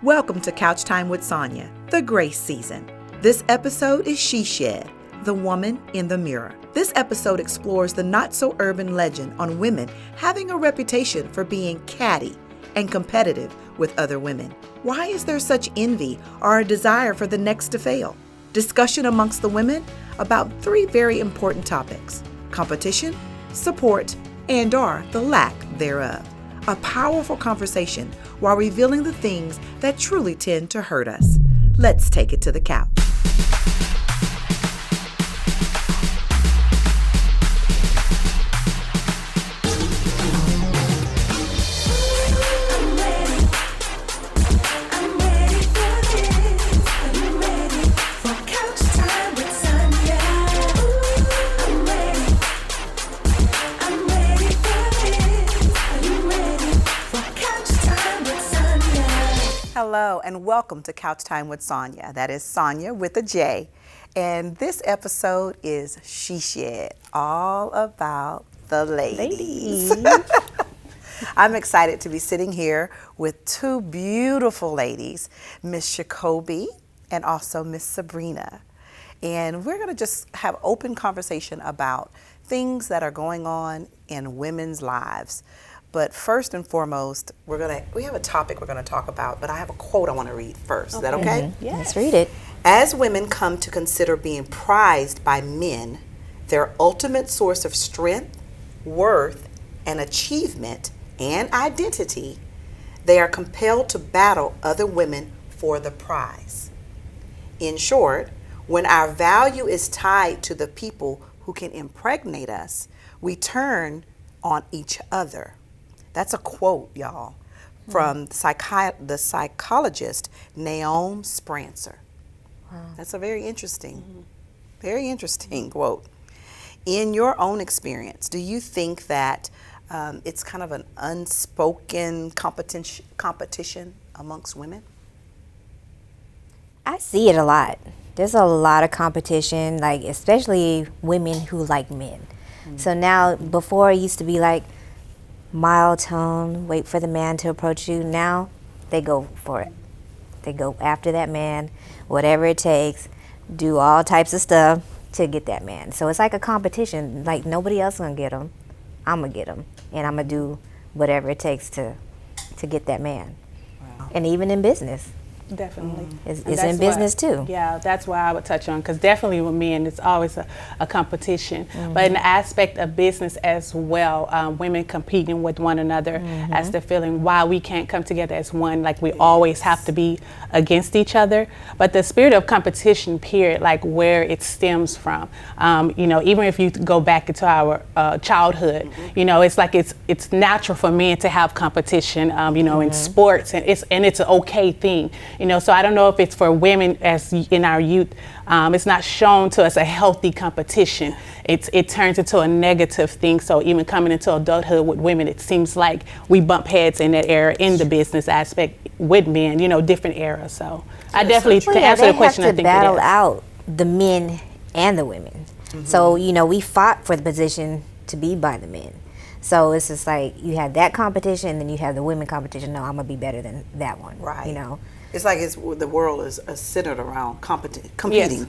Welcome to Couch Time with Sonja, the grace season. This episode is She Shed, the woman in the mirror. This episode explores the not-so-urban legend on women having a reputation for being catty and competitive with other women. Why is there such envy or a desire for the next to fail? Discussion amongst the women about three very important topics: competition, support, and/or the lack thereof. A powerful conversation while revealing the things that truly tend to hurt us. Let's take it to the couch. Hello and welcome to Couch Time with Sonja. That is Sonja with a J. And this episode is She Shed, all about the ladies. I'm excited to be sitting here with two beautiful ladies, Miss Shacolby and also Miss Sabrina. And we're going to just have open conversation about things that are going on in women's lives. But first and foremost, we have a topic we're going to talk about, but I have a quote I want to read first. Is that okay? Mm-hmm. Yes. Let's read it. As women come to consider being prized by men, their ultimate source of strength, worth, and achievement and identity, they are compelled to battle other women for the prize. In short, when our value is tied to the people who can impregnate us, we turn on each other. That's a quote, y'all, from the psychologist Naomi Spencer. Wow. That's a very interesting quote. In your own experience, do you think that it's kind of an unspoken competition amongst women? I see it a lot. There's a lot of competition, like especially women who like men. Mm-hmm. So now, before it used to be like mild tone, wait for the man to approach you. Now they go for it. They go after that man, whatever it takes, do all types of stuff to get that man. So it's like a competition. Like nobody else gonna get him. I'm gonna get him, and I'm gonna do whatever it takes to get that man. Wow. And even in business. Definitely. It's in business too. Yeah, that's why I would touch on, because definitely with men, it's always a competition. Mm-hmm. But in the aspect of business as well, women competing with one another as the feeling why we can't come together as one, like we always have to be against each other. But the spirit of competition, period, like where it stems from, even if you go back into our childhood, it's like it's natural for men to have competition, in sports, and it's an okay thing. So I don't know if it's for women as in our youth. It's not shown to us a healthy competition. It turns into a negative thing. So even coming into adulthood with women, it seems like we bump heads in that era in the business aspect with men. Different eras. So I definitely to answer the question. They have I think to battle out the men and the women. Mm-hmm. So we fought for the position to be by the men. So it's just like you have that competition, and then you have the women competition. No, I'm gonna be better than that one. Right. It's like the world is centered around competing,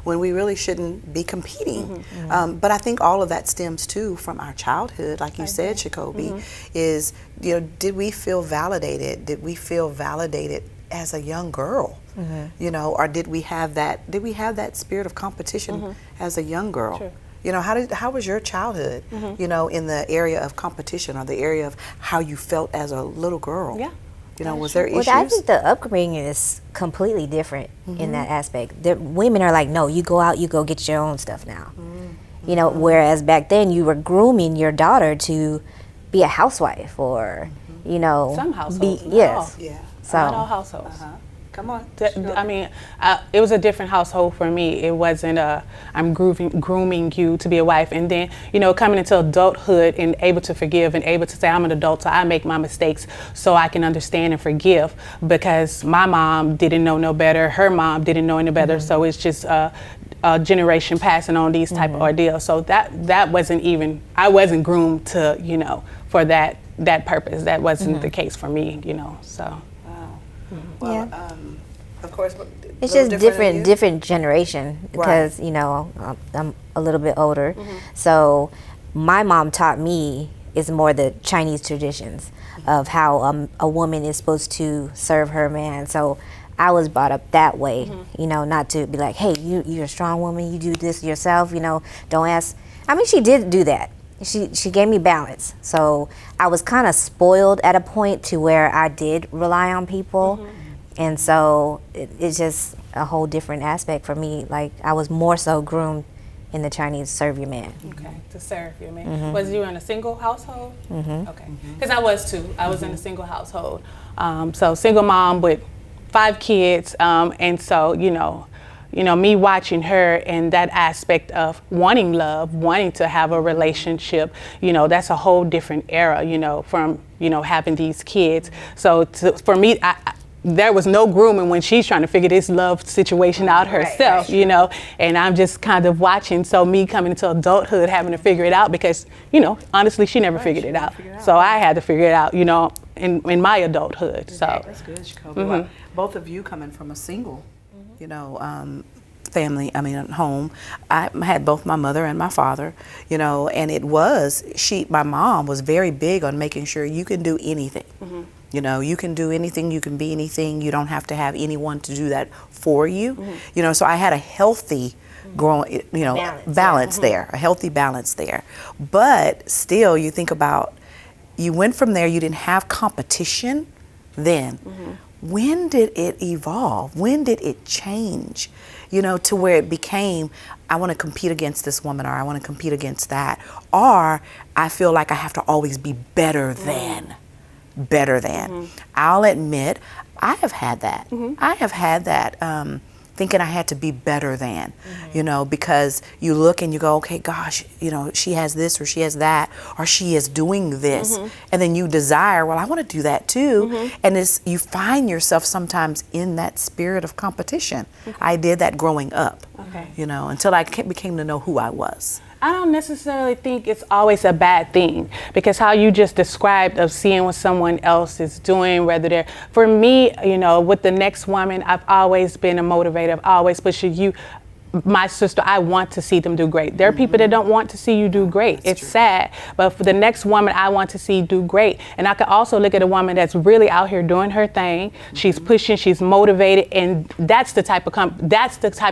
when we really shouldn't be competing. But I think all of that stems too from our childhood, like you said, Shacolby, is did we feel validated? Did we feel validated as a young girl? Or did we have that spirit of competition as a young girl? Sure. How was your childhood? In the area of competition or the area of how you felt as a little girl? Yeah. Was there issues? Well, I think the upbringing is completely different in that aspect. The women are like, no, you go out, you go get your own stuff now. Whereas back then you were grooming your daughter to be a housewife or, some households. Yes. Yeah. So, not all households. Come on. It was a different household for me. It wasn't I'm grooming you to be a wife. And then, coming into adulthood and able to forgive and able to say I'm an adult, so I make my mistakes so I can understand and forgive, because my mom didn't know no better. Her mom didn't know any better. So it's just a generation passing on these type of ordeals. So that wasn't even, I wasn't groomed to, for that purpose. That wasn't the case for me, so. Well, Yeah. of course, It's little just than you. different generation because I'm a little bit older, so my mom taught me is more the Chinese traditions of how a woman is supposed to serve her man. So I was brought up that way, not to be like, hey, you're a strong woman, you do this yourself, don't ask. I mean, she did do that. She gave me balance. So I was kind of spoiled at a point to where I did rely on people. And so it's just a whole different aspect for me. Like, I was more so groomed in the Chinese serve your man. Okay, to serve your man. Was you in a single household? Okay, because I was too. I was in a single household. So single mom with 5 kids, and so me watching her and that aspect of wanting love, wanting to have a relationship, that's a whole different era, from having these kids. So for me, there was no grooming when she's trying to figure this love situation out herself, and I'm just kind of watching. So me coming into adulthood, having to figure it out because, honestly, she never figured it out. So I had to figure it out, in my adulthood. So that's good, Shacolby. Well, both of you coming from a single, family, home. I had both my mother and my father, and my mom was very big on making sure you can do anything. You can do anything, you can be anything, you don't have to have anyone to do that for you. So I had a healthy growing, balance there, a healthy balance there. But still, you think about, you went from there, you didn't have competition then. When did it evolve? When did it change? To where it became, I want to compete against this woman, or I want to compete against that, or I feel like I have to always be better than. I'll admit, I have had that. I have had that, thinking I had to be better than, because you look and you go, okay, gosh, she has this or she has that, or she is doing this. And then you desire, well, I want to do that too. And you find yourself sometimes in that spirit of competition. I did that growing up, until I became to know who I was. I don't necessarily think it's always a bad thing, because how you just described of seeing what someone else is doing, for me, with the next woman, I've always been a motivator. I've always pushed you. My sister, I want to see them do great. There are people that don't want to see you do great. It's sad. But for the next woman, I want to see do great. And I can also look at a woman that's really out here doing her thing. She's pushing, she's motivated, and that's the type of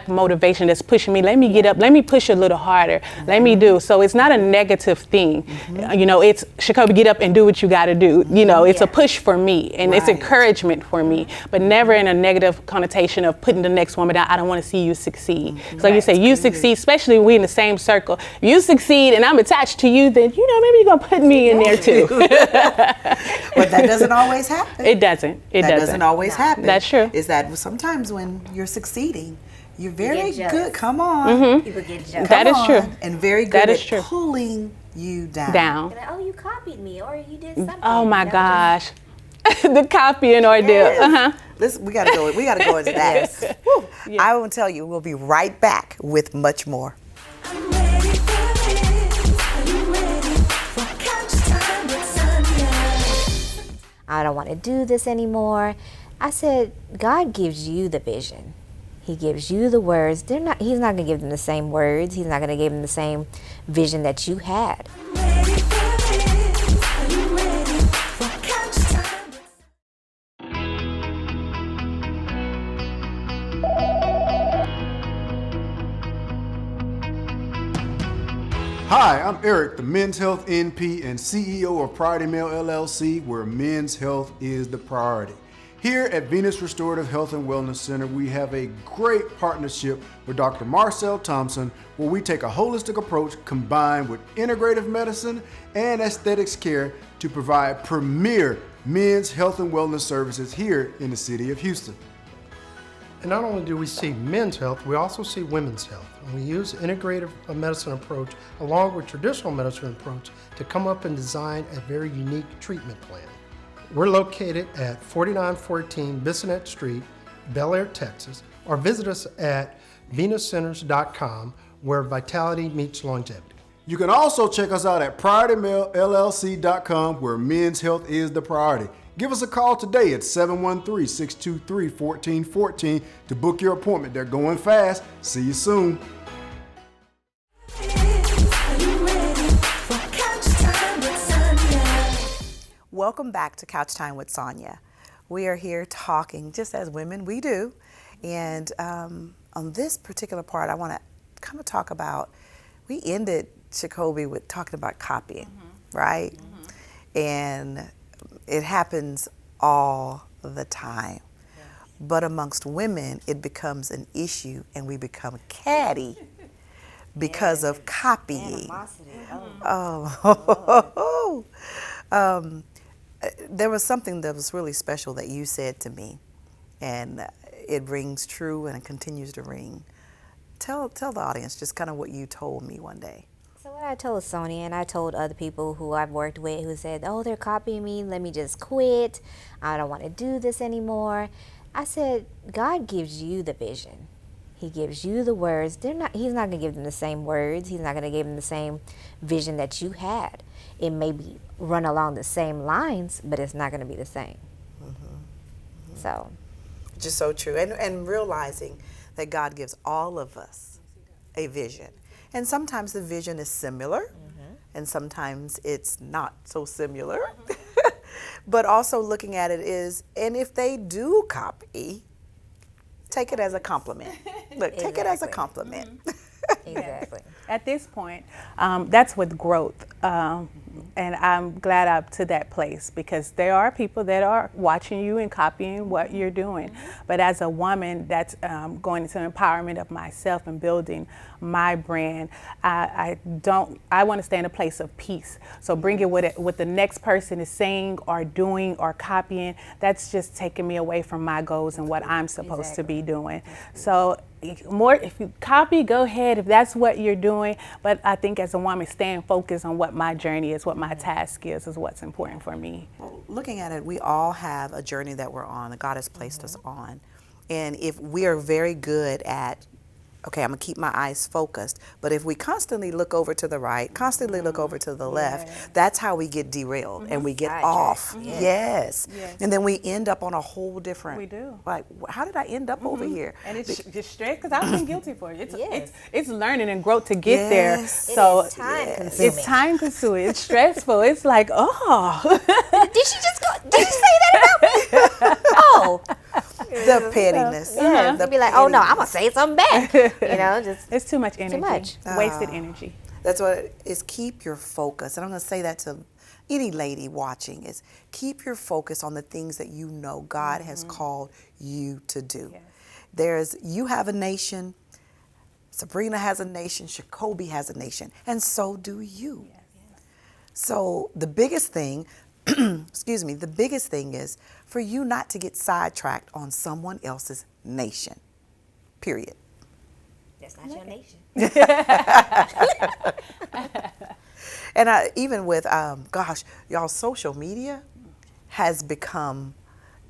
motivation that's pushing me. Let me get up, let me push a little harder, let me do. So it's not a negative thing. It's Shacolby, get up and do what you gotta do. It's a push for me, and it's encouragement for me, but never in a negative connotation of putting the next woman down. I don't wanna see you succeed. So you say you succeed, especially when we in the same circle. If you succeed and I'm attached to you, then maybe you're gonna put me in there too. But that doesn't always happen. It doesn't. That doesn't always happen. That's true. Is that sometimes when you're succeeding, you're very good. Come on. People get jealous. That is true. And very good at pulling you down. Like, oh, you copied me, or you did something. Oh my gosh. The copying ordeal. Listen, we gotta go into that. I will tell you, we'll be right back with much more. I'm ready for this. Are you ready for couch time with Sonja? I don't want to do this anymore. I said, God gives you the vision. He gives you the words. He's not going to give them the same words. He's not going to give them the same vision that you had. I'm ready for this. Are you ready for couch time with Hi, I'm Eric, the Men's Health NP and CEO of Priority Male LLC, where men's health is the priority. Here at Venus Restorative Health and Wellness Center, we have a great partnership with Dr. Marcel Thompson, where we take a holistic approach combined with integrative medicine and aesthetics care to provide premier men's health and wellness services here in the city of Houston. And not only do we see men's health, we also see women's health. And we use integrative medicine approach along with traditional medicine approach to come up and design a very unique treatment plan. We're located at 4914 Bissonnet Street, Bel Air, Texas, or visit us at venuscenters.com, where vitality meets longevity. You can also check us out at PriorityMaleLLC.com, where men's health is the priority. Give us a call today at 713-623-1414 to book your appointment. They're going fast. See you soon. Are you ready for couch time with Sonja? Welcome back to Couch Time with Sonja. We are here talking, just as women we do. And on this particular part, I want to kind of talk about, we ended Shacolby with talking about copying, right? And it happens all the time. But amongst women, it becomes an issue and we become catty because of copying. Animosity. Oh. There was something that was really special that you said to me, and it rings true and it continues to ring. Tell the audience just kind of what you told me one day. So what I told Sonia, and I told other people who I've worked with who said, oh, they're copying me, let me just quit. I don't want to do this anymore. I said, God gives you the vision. He gives you the words. He's not going to give them the same words. He's not going to give them the same vision that you had. It may be run along the same lines, but it's not going to be the same. So. Just so true. And realizing that God gives all of us a vision. And sometimes the vision is similar, and sometimes it's not so similar. But also looking at it is, and if they do copy, take it as a compliment. Look, take it as a compliment. Exactly. At this point, that's with growth. And I'm glad I'm to that place because there are people that are watching you and copying what you're doing. But as a woman that's going into empowerment of myself and building my brand, I want to stay in a place of peace. So bringing what the next person is saying or doing or copying, that's just taking me away from my goals and what I'm supposed to be doing. So more, if you copy, go ahead if that's what you're doing. But I think as a woman, staying focused on what my journey is, what my task is what's important for me. Well, looking at it, we all have a journey that we're on, that God has placed us on. And if we are very good at, okay, I'm gonna keep my eyes focused, but if we constantly look over to the right, constantly look over to the left, that's how we get derailed and we get off. Yes. And then we end up on a whole different, We do. like, how did I end up over here? And it's just stress because I've been guilty for it. It's learning and growth to Yes. get there. So It is time consuming. it's time consuming. It's stressful. It's like, oh, Did she just go? Did you say that about me? Oh. The pettiness. Yeah. The You'd be like, oh no, I'm going to say something back. You know, just. it's too much energy. much. Wasted energy. That's what it is. Keep your focus. And I'm going to say that to any lady watching is keep your focus on the things that you know God has called you to do. You have a nation, Sabrina has a nation, Shacolby has a nation, and so do you. So the biggest thing, the biggest thing is for you not to get sidetracked on someone else's nation, period. That's not your nation. And even with, y'all, social media has become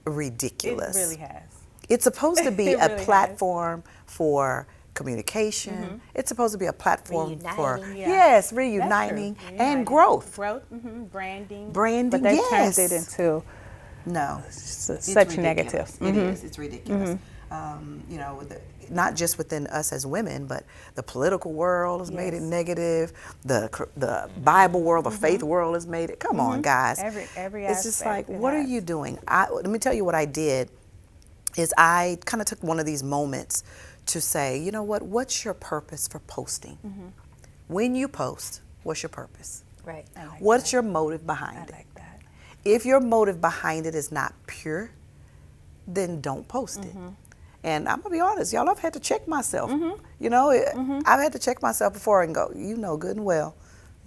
ridiculous. It really has. It's supposed to be It a really has. platform for communication. It's supposed to be a platform for, Reuniting. yes, reuniting and growth. Growth, branding. Branding, But they yes. turned it into No. such negative. It is. It's ridiculous. Not just within us as women, but the political world has made it negative. The Bible world, the faith world has made it. Come on, guys. Every It's just like, aspect it what are has. you doing? Let me tell you what I did. Is I kind of took one of these moments to say, you know what? What's your purpose for posting? When you post, what's your purpose? Right. What's your motive behind it? I like that. If your motive behind it is not pure, then don't post it. And I'm gonna be honest, y'all, I've had to check myself. You know, I've had to check myself before and go, you know good and well,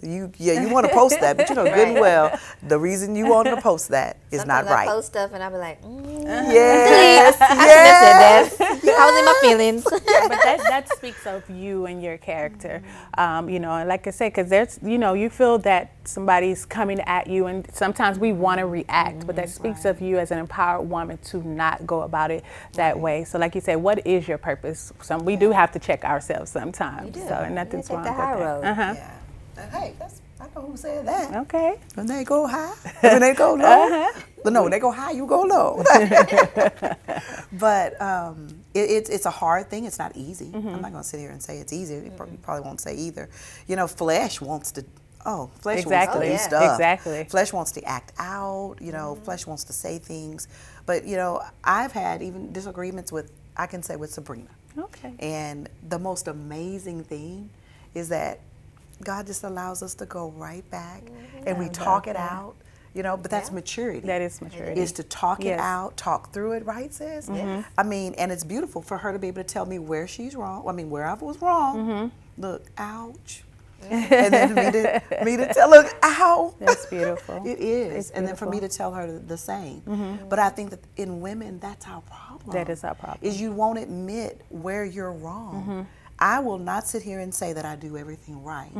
you want to post that, but you know good and well, the reason you want to post that is Sometimes not right. I post stuff and I'll be like, Yes, I shouldn't have said that. I was in my feelings. But that speaks of you and your character, and like I said, because there's, you feel that somebody's coming at you, and sometimes we want to react, but that speaks of you as an empowered woman to not go about it that way. So, like you said, what is your purpose? We do have to check ourselves sometimes. So, nothing's take wrong the with high that. road. Yeah. Hey, I know who said that. Okay. When they go high, when they go low. No, they go high, you go low. But it's a hard thing. It's not easy. I'm not going to sit here and say it's easy. You probably won't say either. You know, flesh wants to. Flesh wants to do stuff. Exactly. Flesh wants to act out. You know, flesh wants to say things. But you know, I've had even disagreements with Sabrina. Okay. And the most amazing thing is that God just allows us to go right back and we talk it out. You know, but that's maturity. That is maturity. Is to talk it out, talk through it, right, sis? I mean, and it's beautiful for her to be able to tell me where she's wrong. I mean, where I was wrong. Look, ouch. And then me to tell, look, ow. That's beautiful. It is. And then for me to tell her the same. But I think that in women, that's our problem. That is our problem. Is you won't admit where you're wrong. I will not sit here and say that I do everything right.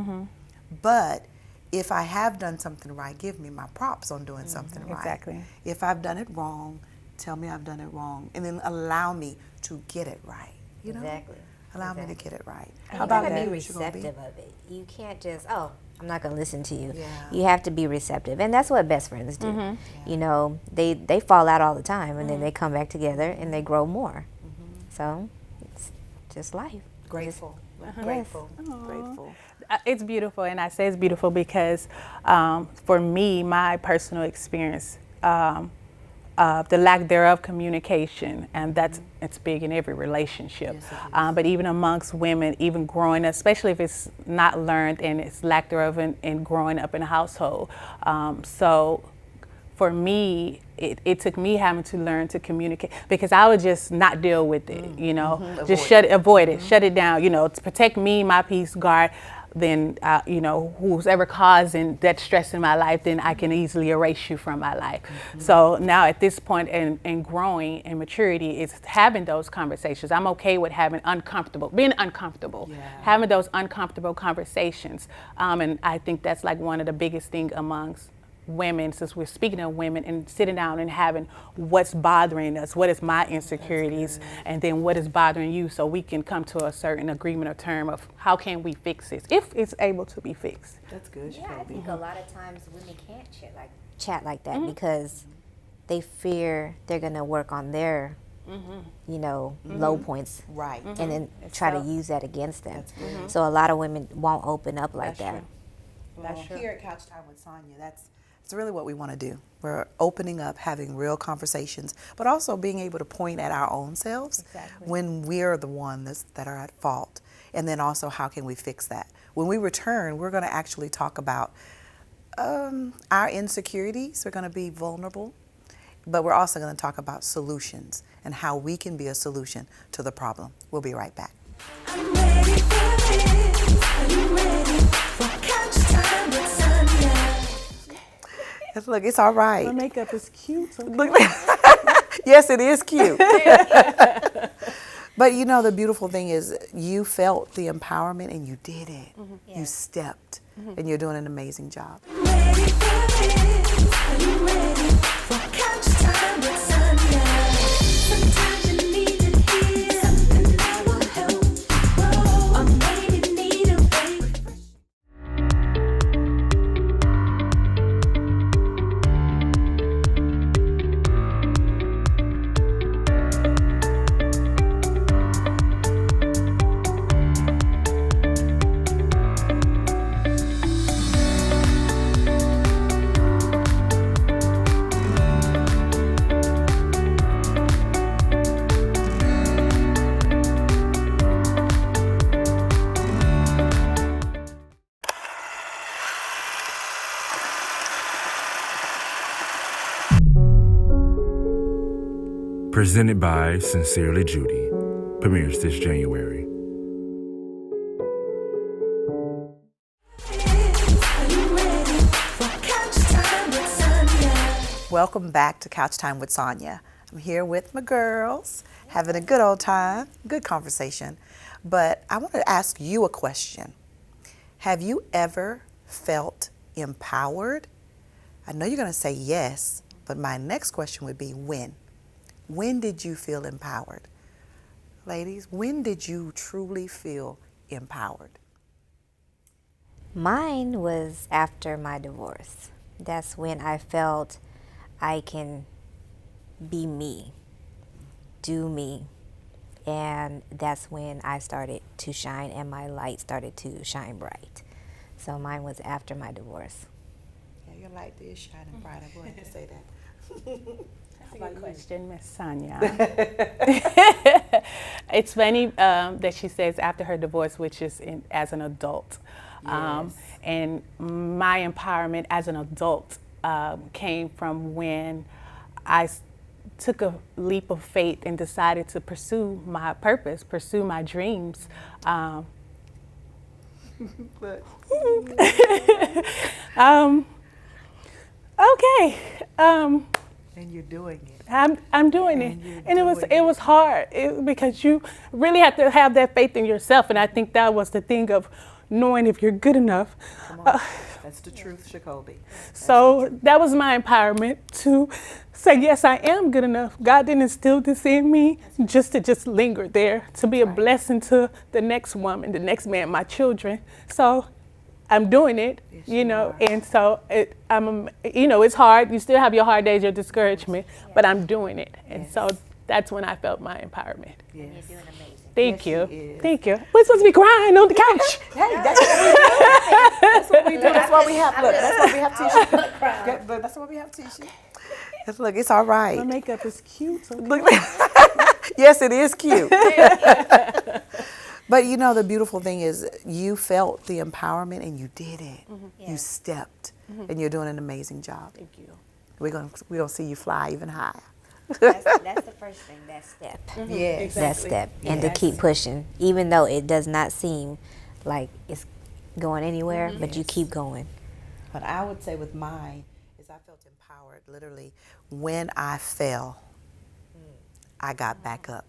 But if I have done something right, give me my props on doing something right. Exactly. If I've done it wrong, tell me I've done it wrong, and then allow me to get it right. You know? Exactly. Allow me to get it right. And How you about gotta you? be What you gonna receptive of it. You can't just, I'm not gonna listen to you. Yeah. You have to be receptive, and that's what best friends do. You know, they fall out all the time, and then they come back together and they grow more. So it's just life. Grateful. Yes. Grateful. Grateful. It's beautiful, and I say it's beautiful because for me, my personal experience, the lack thereof communication, and it's big in every relationship. Yes, but even amongst women, even growing up, especially if it's not learned and it's lack thereof in growing up in a household. So for me, it took me having to learn to communicate, because I would just not deal with it, you know, just avoid it, shut it down, you know, to protect me, my peace, guard. Then, you know, who's ever causing that stress in my life, then I can easily erase you from my life. So now at this point in growing in maturity, it's having those conversations. I'm okay with being uncomfortable, having those uncomfortable conversations. And I think that's like one of the biggest things amongst women, since we're speaking of women, and sitting down and having what's bothering us, what is my insecurities, and then what is bothering you, so we can come to a certain agreement or term of how can we fix this, if it's able to be fixed. That's good. Yeah, I think a lot of times women can't chat like that because they fear they're gonna work on their, you know, low points, Right. and then try to use that against them. So a lot of women won't open up like that. That's true. Here at Couch Time with Sonja, that's really what we want to do. We're opening up, having real conversations, but also being able to point at our own selves when we're the ones that are at fault. And then also, how can we fix that? When we return, we're going to actually talk about our insecurities. We're going to be vulnerable, but we're also going to talk about solutions and how we can be a solution to the problem. We'll be right back. I'm ready for this. Are you ready for Couch Time with Sonja? Look, it's all right. My makeup is cute. Look, yes, it is cute. But you know, the beautiful thing is you felt the empowerment and you did it. You stepped, and you're doing an amazing job. Ready for this? Are you ready for Couch Time with Sonja? Sometimes you need to hear something that will help you grow, or maybe need a break. Presented by Sincerely Judy. Premieres this January. Are you ready for Couch Time with Sonja? Welcome back to Couch Time with Sonja. I'm here with my girls, having a good old time, good conversation. But I want to ask you a question. Have you ever felt empowered? I know you're going to say yes, but my next question would be when? When did you feel empowered? Ladies, when did you truly feel empowered? Mine was after my divorce. That's when I felt I can be me, do me. And that's when I started to shine and my light started to shine bright. So mine was after my divorce. Yeah, your light is shining bright. I wanted to say that. That's a good question, Miss Sonja. It's funny that she says after her divorce, which is as an adult. And my empowerment as an adult came from when I took a leap of faith and decided to pursue my purpose, pursue my dreams. Okay. And you're doing it. I'm doing it, and it was hard because you really have to have that faith in yourself, and I think that was the thing of knowing if you're good enough. Come on. That's the truth, Shacolby. So that was my empowerment to say, yes, I am good enough. God didn't instill this in me just to linger there, to be a blessing to the next woman, the next man, my children. So I'm doing it, and so it's hard. You still have your hard days, your discouragement, but I'm doing it. And so that's when I felt my empowerment. Yes. You're doing amazing. Thank you. Thank you. We're supposed to be crying on the couch. Hey, that's what we do. That's what we do. That's why we have. Look, that's why we have tissues. That's why we have tissues. Look, it's all right. My makeup is cute. So Look, yes, it is cute. But the beautiful thing is you felt the empowerment and you did it. You stepped, and you're doing an amazing job. Thank you. We're gonna see you fly even higher. That's the first thing, that step. Yes. That step. And to keep pushing, even though it does not seem like it's going anywhere, but you keep going. But I would say with mine is I felt empowered literally when I fell. I got back up.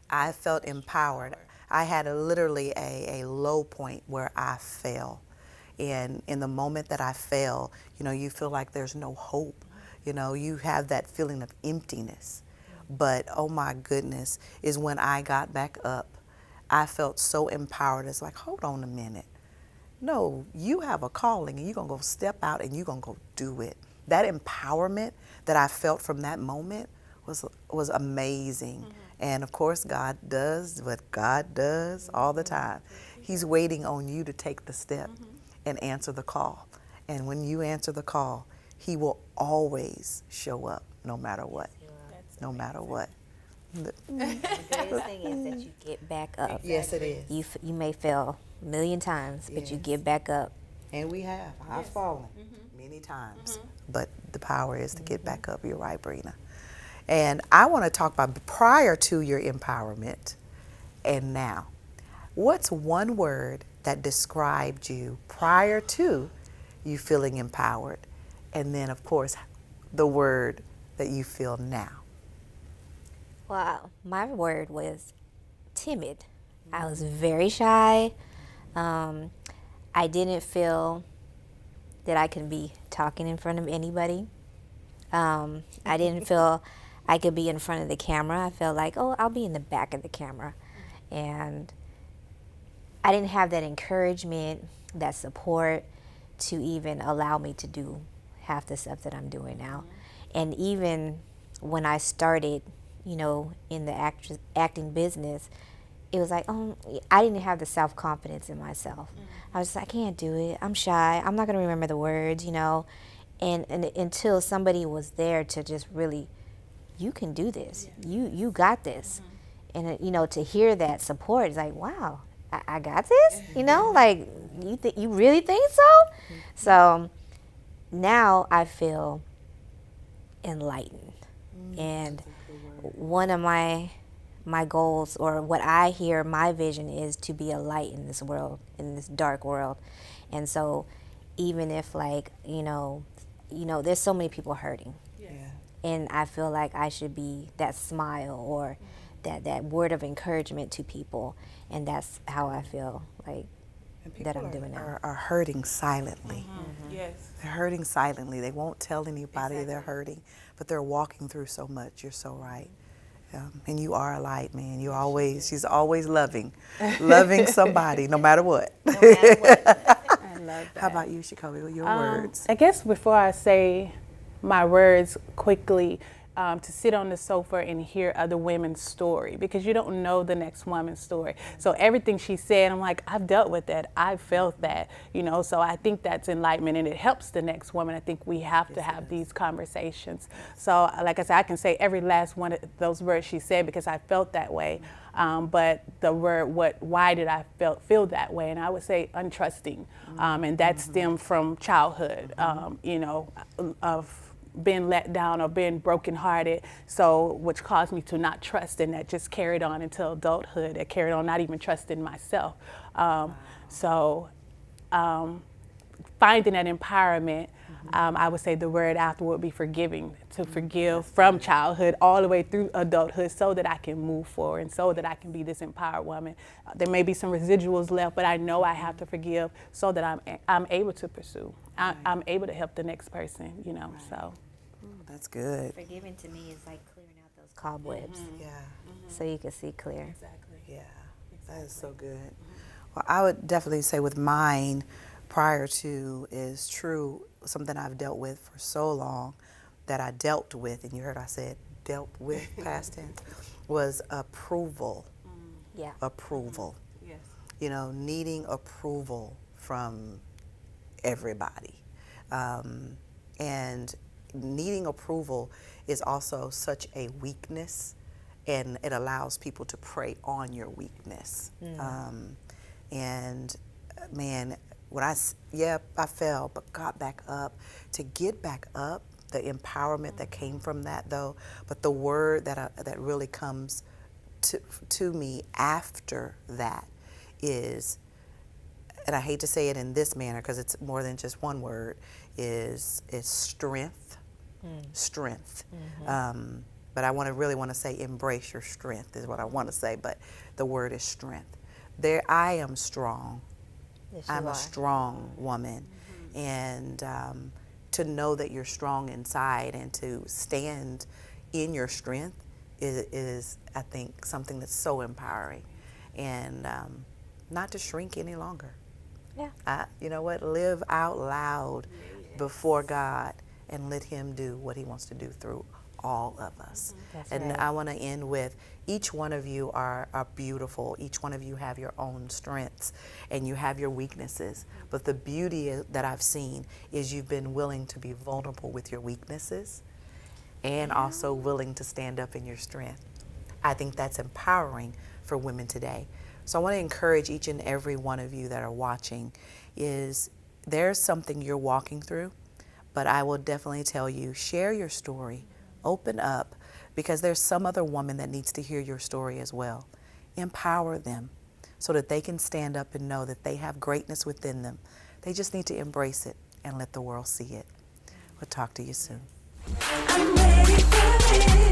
I felt empowered. I had literally a low point where I fell. And in the moment that I fell, you feel like there's no hope. You have that feeling of emptiness. But oh my goodness, is when I got back up, I felt so empowered. It's like, hold on a minute. No, you have a calling and you're going to go step out and you're going to go do it. That empowerment that I felt from that moment was amazing. And of course, God does what God does all the time. He's waiting on you to take the step and answer the call. And when you answer the call, He will always show up no matter what. No matter what. The greatest thing is that you get back up. Yes, it is. You may fail a million times, but you get back up. And we have. I've fallen many times. But the power is to get back up. You're right, Brina. And I want to talk about prior to your empowerment and now. What's one word that described you prior to you feeling empowered? And then, of course, the word that you feel now. Well, my word was timid. I was very shy. I didn't feel that I could be talking in front of anybody. I didn't feel I could be in front of the camera. I felt like, I'll be in the back of the camera. And I didn't have that encouragement, that support to even allow me to do half the stuff that I'm doing now. And even when I started, in the acting business, it was like, I didn't have the self-confidence in myself. I was like, I can't do it. I'm shy. I'm not going to remember the words, And until somebody was there to just really, you can do this. You got this. And, to hear that support is like, wow, I got this? Like, you really think so? So now I feel enlightened. And one of my goals, or what I hear, my vision is to be a light in this world, in this dark world. And so even if there's so many people hurting. Yeah. And I feel like I should be that smile or that word of encouragement to people. And that's how I feel like that I'm doing now. Are hurting silently. Yes. They're hurting silently. They won't tell anybody they're hurting, but they're walking through so much. You're so right. And you are a light, man. She's always loving somebody, no matter what. No matter what. I love that. How about you, Shacolby? Your words. I guess before I say my words quickly, to sit on the sofa and hear other women's story, because you don't know the next woman's story. So everything she said, I'm like, I've dealt with that. I've felt that, so I think that's enlightenment, and it helps the next woman. I think we have to have these conversations. So like I said, I can say every last one of those words she said because I felt that way. But the word, why did I feel that way? And I would say untrusting. And that stemmed from childhood, of being let down or being brokenhearted, which caused me to not trust, and that just carried on until adulthood. It carried on not even trusting myself. Finding that empowerment, I would say the word after would be forgiving, to forgive from childhood all the way through adulthood, so that I can move forward and so that I can be this empowered woman. There may be some residuals left, but I know I have to forgive so that I'm able to pursue. I'm able to help the next person, so. Ooh, that's good. Forgiving to me is like clearing out those cobwebs, Yeah. so you can see clear. Exactly. Yeah, that is so good. Well, I would definitely say with mine, prior to is true, something I've dealt with for so long, that I dealt with, and you heard I said dealt with past tense, was approval. Yeah. Approval. Yes. Needing approval from everybody. And needing approval is also such a weakness, and it allows people to prey on your weakness. And man, when I fell, but got back up. To get back up, the empowerment that came from that, though, but the word that really comes to me after that is, and I hate to say it in this manner because it's more than just one word, is strength. Strength. But I really want to say embrace your strength is what I want to say, but the word is strength. I am strong. Yes, I'm you a are. strong woman. And to know that you're strong inside and to stand in your strength is I think, something that's so empowering. And not to shrink any longer. Yeah. You know what? Live out loud before God and let Him do what He wants to do through all of us. That's And right. I want to end with, each one of you are beautiful. Each one of you have your own strengths and you have your weaknesses. But the beauty that I've seen is you've been willing to be vulnerable with your weaknesses and also willing to stand up in your strength. I think that's empowering for women today. So I want to encourage each and every one of you that are watching, is there's something you're walking through, but I will definitely tell you, share your story, open up, because there's some other woman that needs to hear your story as well. Empower them so that they can stand up and know that they have greatness within them. They just need to embrace it and let the world see it. We'll talk to you soon. I'm ready for it.